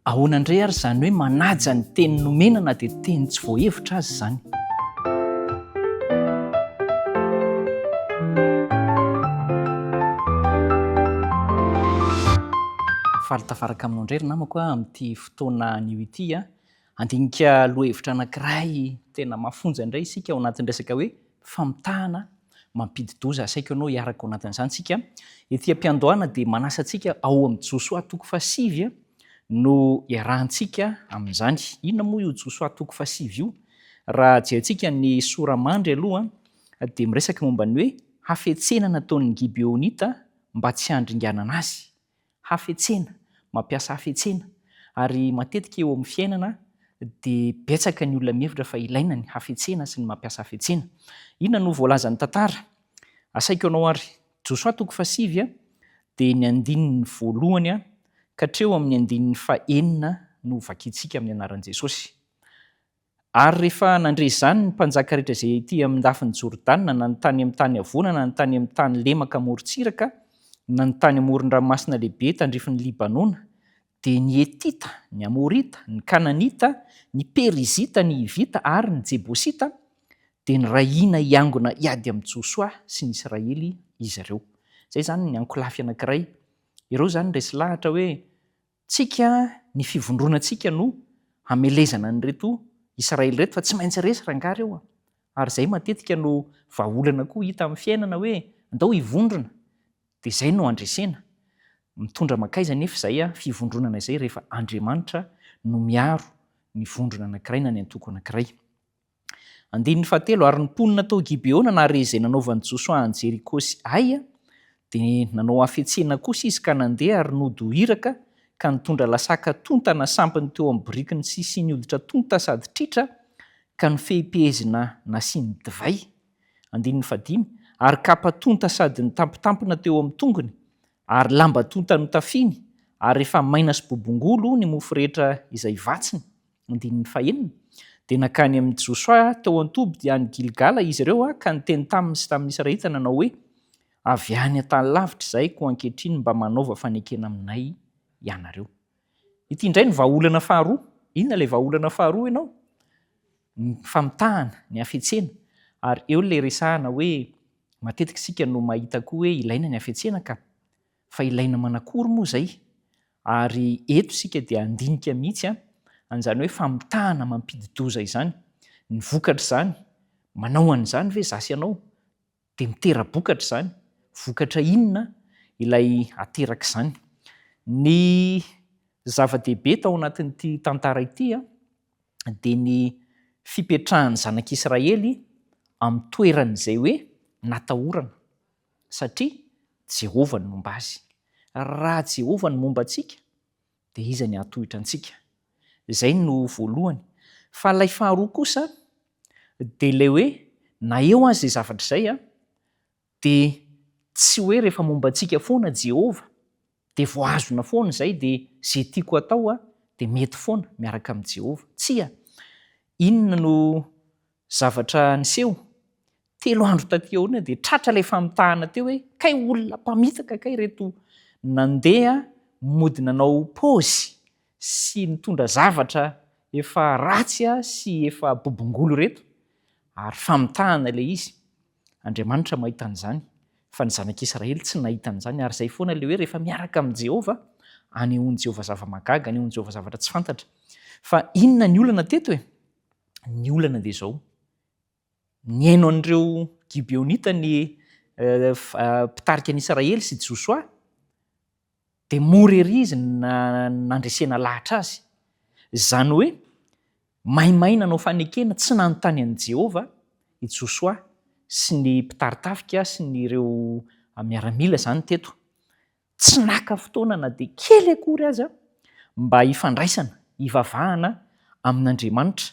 Ahoana indray ary izany hoe manaja ny teny nomena na dia teny tsy voahevitra azy izany. Falitafaraka aminao indray ry namako amin'ity fotoana anio ity andinika lohahevitra anankiray tena mafonja indray isika ao anatin'ny resaka hoe famitahana mampidi-doza. Saika ianao hiaraka ao anatin'izany isika. Ety am-piandohana dia manasa antsika ao amin'ny Josoa toko 7 no iarahantsika amin'izany. Inona moa io Josoa toko 7 io? Raha jerentsika ny soramandry aloha dia miresaka momba ny hoe hafetsena nataon'ny Gibeonita mba tsy handringanana azy. Hafetsena, mampiasa hafetsena. Ary matetika eo amin'ny fiainana dia betsaka ny olona mihevitra fa ilaina ny hafetsena sy ny mampiasa hafetsena. Inona no voalazan'ny tantara? Asaiko ianao ary Josoa toko 7 dia ny andininy voalohany katreo amin'ny andininy 9 no vakiantsika amin'ny anaran'i Jesosy. Ary rehefa nandre izany ny mpanjaka rehetra izay ety amin'ny ndafin'ny Jordana, na ny tany amin'ny tany havoana, na ny tany amin'ny tany lemaka amorontsiraka, na ny tany amoron-dranomasina lehibe tandrifin'ny Libanona, dia ny Etita, ny Amorita, ny Kananita, ny Perizita, ny Hivita ary ny Jebosita dia nirahina hiangona hiady amin'ny Josoa sy ny Israely izy ireo. Izay izany ny ankolafy anankiray. Ireo izany resy lahatra hoe tsika ny fivondronantsika no hamelezana nyreto Israely reto fa tsy maintsy resy rangahy ireo. Ary izay matetika no vahaolana koa hita amin'ny fiainana hoe andao hivondrona dia izay no andresena. Mitondra makaiza nefa izay fivondronana izay rehefa Andriamanitra no miaro ny vondrona anankiray na ny antoko anankiray. Andininy 7 ary ny mponina tao Gibeona nahare izay nanaovan'i Josoa any Jeriko sy Ai dia nanao hafetsena kosa izy ka nandeha ary nodohiraka ka nitondra lasaka tontana sampiny teo amin'ny borikiny sy ny hoditra tonta sady tritra ka nifehipehezina nasiany divay. Andininy 5 ary kapa tonta sady nitampitampina teo amin'ny tongony ary lamba tonta notafiny ary rehefa maina sy bobongolo ny mofo rehetra izay vatsiny. Andininy 9 dia nakany amin'ny Josoa teo an-toby dia any Gilgala izy ireo ka niteny taminy sy tamin'ny Israelita nanao hoe avy any an-tany lavitra izay ko ankehitriny mba manaova fanekena aminay ianareo. Ity indray ny vahaolana faharoa. Inona ilay vahaolana faharoa ianao? Ny famitahana, ny hafetsena. Ary eo ilay resahana hoe matetika isika no mahita koa hoe ilaina ny hafetsena ka fa ilaina manakory moa izay? Ary eto isika dia andinika mihitsy an'izany hoe famitahana mampidi-doza izany. Ny vokatra izany, manao an'izany ve zasy ianao? Dia mitera-bokatra izany. Vokatra inona ilay ateraka izany? Ny zava-dehibe tao anatin'ity tantara ity dia ny fipetrahan'ny zanak'Israely amin'ny toerana izay hoe natahorana. Satria Jehovah no momba azy. Raha Jehovah no momba antsika dia iza ny hatohitra antsika? Izay no voalohany. Fa ilay faharoa kosa dia ilay hoe na eo azy izay zavatra izay dia tsy hoe rehefa momba antsika foana Jehovah dia voazona foana izay dia izay tiako atao dia mety foana miaraka amin'ny Jehovah. Tsia, inona no zavatra niseho? 3 andro taty aoriana dia tratra ilay famitahana teo hoe kay olona mpamitaka kay reto nandeha mody nanao paozy sy nitondra zavatra efa ratsy sy efa bobongolo reto ary famitahana ilay izy. Andriamanitra mahita an'izany fa ny zanak'Israely tsy nahita an'izany ary izay foana ilay hoe rehefa miaraka amin'ny Jehovah anehoan'i Jehovah zava-mahagaga, anehoan'i Jehovah zavatra tsy fantatra. Fa inona ny olana teto Ny olana dia izao. Niaino an'ireo Gibeonita ny mpitarika an'Israely sy Josoa dia mora ery izy nandresena lahatra azy. Izany hoe maimay nanao fanekena tsy nanontany an'i Jehovah i Josoa sy ny mpitaritafika sy ny ireo miaramila izany teto. Tsy naka fotoana na dia kely akory aza mba hifandraisana, hivavahana amin'Andriamanitra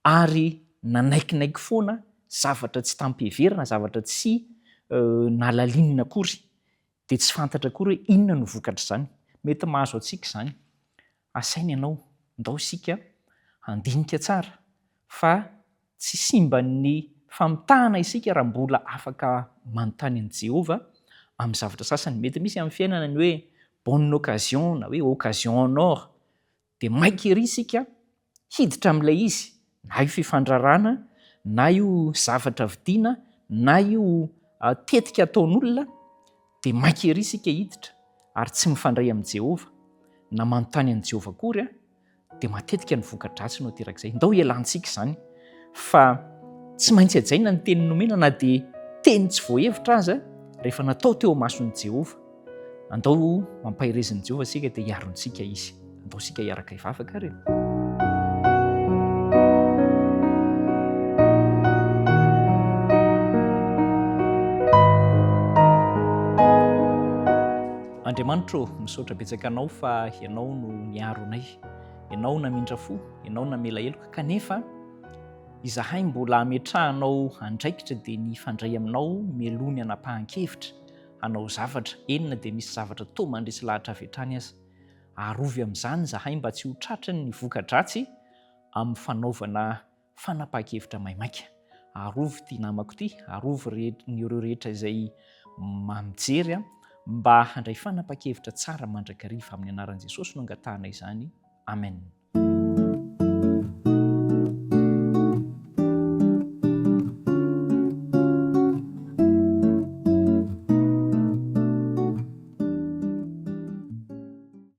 ary nanaikinaiky foana zavatra tsy tampiheverina, zavatra tsy nahalalinina akory. Dia tsy fantatra akory hoe inona no vokatra izany. Mety mahazo antsika izany. Asaina ianao, ndao isika handinika tsara fa tsy simba ny famitahana isika raha mbola afaka manontany an'i Jehovah amin'ny zavatra sasany. Mety misy amin'ny fiainana ny hoe bonne occasion na hoe occasion en or dia maika ery isika hiditra amin'ilay izy, na io fifandrarana, na io zavatra vidiana, na io tetika ataon'olona, dia maika ery isika hiditra ary tsy mifandray amin'i Jehova na manontany an'i Jehova akory dia matetika ny voka-dratsy no terak'izay. Ndao ialantsika izany fa tsy maintsy ajaina ny teny nomena na dia teny tsy voahevitra aza rehefa natao teo mason'i Jehova. Andao mampahirezin'i Jehova sika dia hiarontsika izy. Andao sika hiaraka hivavaka re. Andriamanitra, misaotra betsaka anao fa ianao no niaro anay, ianao namindra fo, ianao namela heloka, kanefa izahay mbola ametrahanao andraikitra dia ny fandray aminao melony anam-pahan-kevitra hanao zavatra, enina dia misy zavatra toa mandresy lahatra avy hatrany aza. Arovy amin'izany izahay mba tsy ho tratrany ny voka-dratsy amin'ny fanaovana fanapahan-kevitra maimaika. Arovy ity namako ity, arovy ireo rehetra izay mijery mba handray fanapahan-kevitra tsara mandrakariva amin'ny anaran'i Jesosy no angatahana izany. Amen.